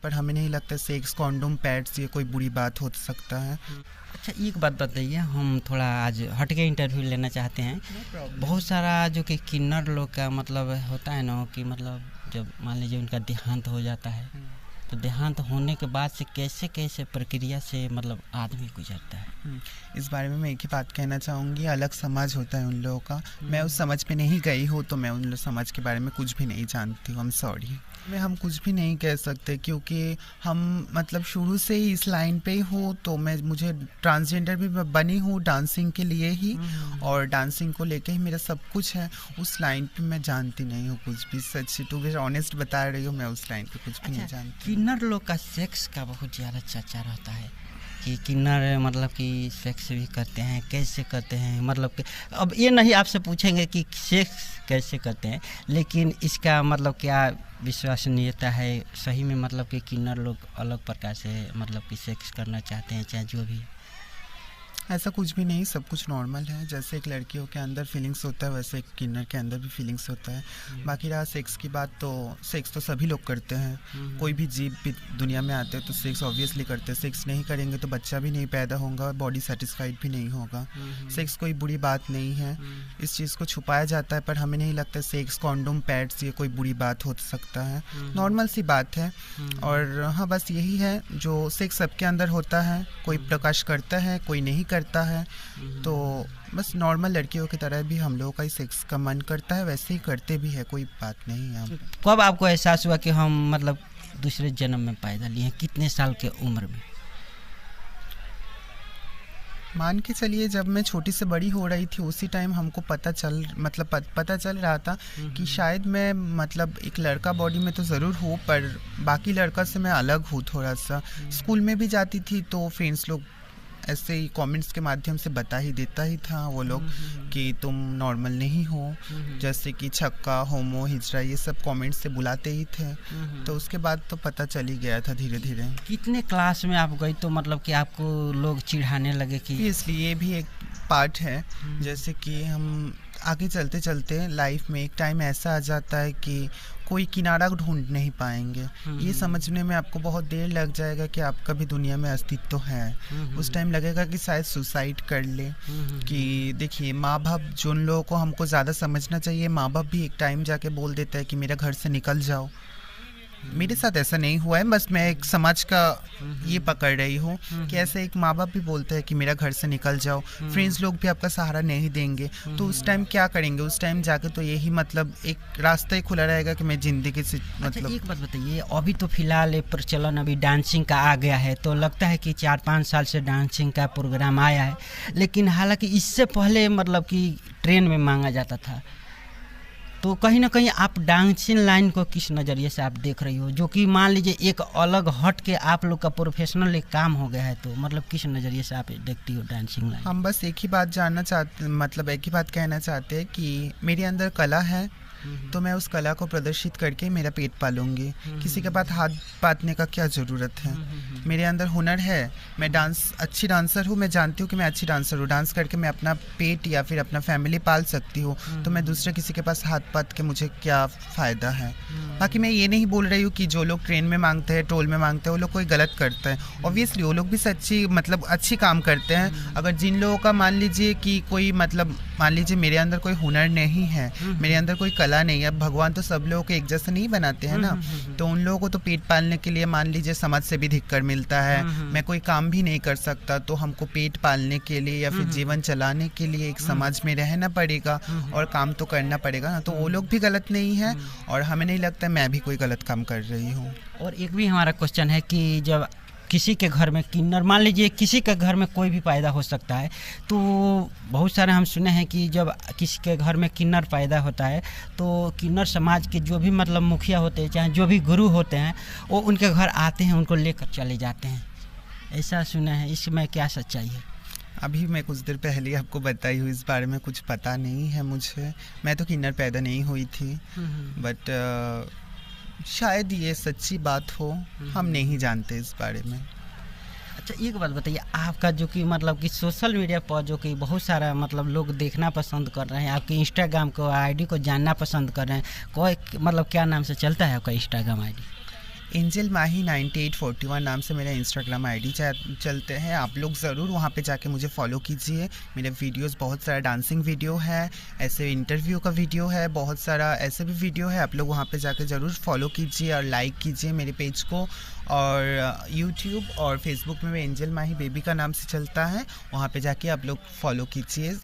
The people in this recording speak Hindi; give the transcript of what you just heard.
पर हमें नहीं लगता सेक्स, कॉन्डोम, पैड्स ये कोई बुरी बात हो सकता है। अच्छा, एक बात बताइए, हम थोड़ा आज हट के इंटरव्यू लेना चाहते हैं। बहुत सारा जो कि किन्नर लोग का मतलब होता है ना कि मतलब जब मान लीजिए उनका देहांत हो जाता है तो देहांत होने के बाद से कैसे कैसे प्रक्रिया से मतलब आदमी गुजरता है। इस बारे में मैं एक ही बात कहना चाहूँगी, अलग समाज होता है उन लोगों का। मैं उस समाज पे नहीं गई हूँ तो मैं उन समाज के बारे में कुछ भी नहीं जानती हूँ। I'm sorry, में हम कुछ भी नहीं कह सकते क्योंकि हम मतलब शुरू से ही इस लाइन पे ही हूँ। तो मुझे ट्रांसजेंडर भी बनी हूँ डांसिंग के लिए ही, और डांसिंग को लेके ही मेरा सब कुछ है। उस लाइन पे मैं जानती नहीं हूँ कुछ भी, सच टू बी ऑनेस्ट बता रही हूँ, मैं उस लाइन पे कुछ भी नहीं जानती। किन्नर लोग का सेक्स का बहुत ज़्यादा चर्चा रहता है कि किन्नर मतलब कि सेक्स भी करते हैं, कैसे करते हैं, मतलब कि अब ये नहीं आपसे पूछेंगे कि सेक्स कैसे करते हैं, लेकिन इसका मतलब क्या विश्वसनीयता है सही में, मतलब कि किन्नर लोग अलग प्रकार से मतलब कि सेक्स करना चाहते हैं चाहे जो भी। ऐसा कुछ भी नहीं, सब कुछ नॉर्मल है। जैसे एक लड़कियों के अंदर फीलिंग्स होता है वैसे एक किन्नर के अंदर भी फीलिंग्स होता है। बाकी रहा सेक्स की बात, तो सेक्स तो सभी लोग करते हैं। कोई भी जीव भी दुनिया में आते हैं तो सेक्स ऑब्वियसली करते हैं। सेक्स नहीं करेंगे तो बच्चा भी नहीं पैदा होगा, बॉडी सेटिस्फाइड भी नहीं होगा। सेक्स कोई बुरी बात नहीं है, इस चीज़ को छुपाया जाता है, पर हमें नहीं लगता सेक्स, कॉन्डोम, पैड्स ये कोई बुरी बात हो सकता है। नॉर्मल सी बात है। और हाँ, बस यही है, जो सेक्स सबके अंदर होता है, कोई प्रकाश करता है कोई नहीं करता है। तो बस नॉर्मल लड़कियों की तरह भी हम लोगों का ही सेक्स का मन करता है, वैसे ही करते भी है, कोई बात नहीं है। कब आपको एहसास हुआ कि हम मतलब दूसरे जन्म में पैदा लिए हैं, कितने साल के उम्र में? मान के चलिए जब मैं छोटी से बड़ी हो रही थी उसी टाइम हमको पता चल रहा था कि शायद मैं मतलब एक लड़का बॉडी में तो ज़रूर हूँ, पर बाकी लड़का से मैं अलग हूँ थोड़ा सा। स्कूल में भी जाती थी तो फ्रेंड्स लोग ऐसे ही कमेंट्स के माध्यम से बता ही देता ही था वो लोग कि तुम नॉर्मल नहीं हो, जैसे कि छक्का, होमो, हिजड़ा, ये सब कमेंट्स से बुलाते ही थे। तो उसके बाद तो पता चल ही गया था धीरे धीरे। कितने क्लास में आप गई तो मतलब कि आपको लोग चिढ़ाने लगे कि? इसलिए ये भी एक पार्ट है। जैसे कि हम आगे चलते चलते लाइफ में एक टाइम ऐसा आ जाता है कि कोई किनारा ढूंढ नहीं पाएंगे। ये समझने में आपको बहुत देर लग जाएगा कि आपका भी दुनिया में अस्तित्व है। उस टाइम लगेगा कि शायद सुसाइड कर ले। कि देखिए, माँ बाप जिन लोगों को हमको ज़्यादा समझना चाहिए, माँ बाप भी एक टाइम जाके बोल देता है कि मेरा घर से निकल जाओ। मेरे साथ ऐसा नहीं हुआ है, बस मैं एक समाज का ये पकड़ रही हूँ कि ऐसे एक माँ बाप भी बोलते हैं कि मेरा घर से निकल जाओ, फ्रेंड्स लोग भी आपका सहारा नहीं देंगे। तो उस टाइम क्या करेंगे? उस टाइम जाके तो यही मतलब एक रास्ता ही खुला रहेगा कि मैं ज़िंदगी से मतलब। एक बात बताइए, अभी तो फिलहाल एक प्रचलन अभी डांसिंग का आ गया है, तो लगता है कि 4-5 साल से डांसिंग का प्रोग्राम आया है, लेकिन हालांकि इससे पहले मतलब कि ट्रेन में मांगा जाता था। तो कहीं ना कहीं आप डांसिंग लाइन को किस नज़रिए से आप देख रही हो, जो कि मान लीजिए एक अलग हट के आप लोग का प्रोफेशनल एक काम हो गया है, तो मतलब किस नज़रिए से आप देखती हो डांसिंग लाइन? हम बस एक ही बात जानना चाहते, मतलब एक ही बात कहना चाहते हैं कि मेरे अंदर कला है तो मैं उस कला को प्रदर्शित करके मेरा पेट पालूंगी। किसी के पास हाथ पातने का क्या ज़रूरत है? मेरे अंदर हुनर है, मैं अच्छी डांसर हूँ, मैं जानती हूँ कि मैं अच्छी डांसर हूँ। डांस करके मैं अपना पेट या फिर अपना फैमिली पाल सकती हूँ। तो मैं दूसरे किसी के पास हाथ पात के मुझे क्या फ़ायदा है? बाकी मैं ये नहीं बोल रही हूँ कि जो लोग ट्रेन में मांगते हैं, टोल में मांगते हैं, वो लोग कोई गलत करते हैं। ऑब्वियसली वो लोग भी सच्ची मतलब अच्छी काम करते हैं। अगर जिन लोगों का मान लीजिए कि कोई मतलब मान लीजिए मेरे अंदर कोई हुनर नहीं है, मेरे अंदर कोई कला नहीं है, भगवान तो सब लोगों को एक जैसे नहीं बनाते हैं ना। तो उन लोगों को तो पेट पालने के लिए मान लीजिए समाज से भी धिक्कार मिलता है। मैं कोई काम भी नहीं कर सकता, तो हमको पेट पालने के लिए या फिर जीवन चलाने के लिए एक समाज में रहना पड़ेगा और काम तो करना पड़ेगा ना। तो वो लोग भी गलत नहीं है और हमें नहीं लगता मैं भी कोई गलत काम कर रही हूँ। और एक भी हमारा क्वेश्चन है कि जब किसी के घर में किन्नर, मान लीजिए किसी के घर में कोई भी पैदा हो सकता है, तो बहुत सारे हम सुने हैं कि जब किसी के घर में किन्नर पैदा होता है तो किन्नर समाज के जो भी मतलब मुखिया होते हैं, चाहे जो भी गुरु होते हैं, वो उनके घर आते हैं, उनको लेकर चले जाते हैं। ऐसा सुना है, इसमें क्या सच्चाई है? अभी मैं कुछ देर पहले आपको बताई हूँ, इस बारे में कुछ पता नहीं है मुझे। मैं तो किन्नर पैदा नहीं हुई थी, बट शायद ये सच्ची बात हो, हम नहीं जानते इस बारे में। अच्छा, एक बात बताइए, आपका जो कि मतलब कि सोशल मीडिया पर जो कि बहुत सारा मतलब लोग देखना पसंद कर रहे हैं, आपके इंस्टाग्राम को आईडी को जानना पसंद कर रहे हैं, कोई मतलब क्या नाम से चलता है आपका इंस्टाग्राम आईडी? एंजल माही 9841 नाम से मेरा इंस्टाग्राम आईडी चलते हैं। आप लोग ज़रूर वहाँ पे जाके मुझे फॉलो कीजिए। मेरे वीडियोस बहुत सारा डांसिंग वीडियो है, ऐसे इंटरव्यू का वीडियो है, बहुत सारा ऐसे भी वीडियो है। आप लोग वहाँ पे जाके ज़रूर फॉलो कीजिए और लाइक कीजिए मेरे पेज को। और यूट्यूब और फेसबुक में एंजल माही बेबी का नाम से चलता है, वहाँ पे जाके आप लोग फॉलो कीजिए।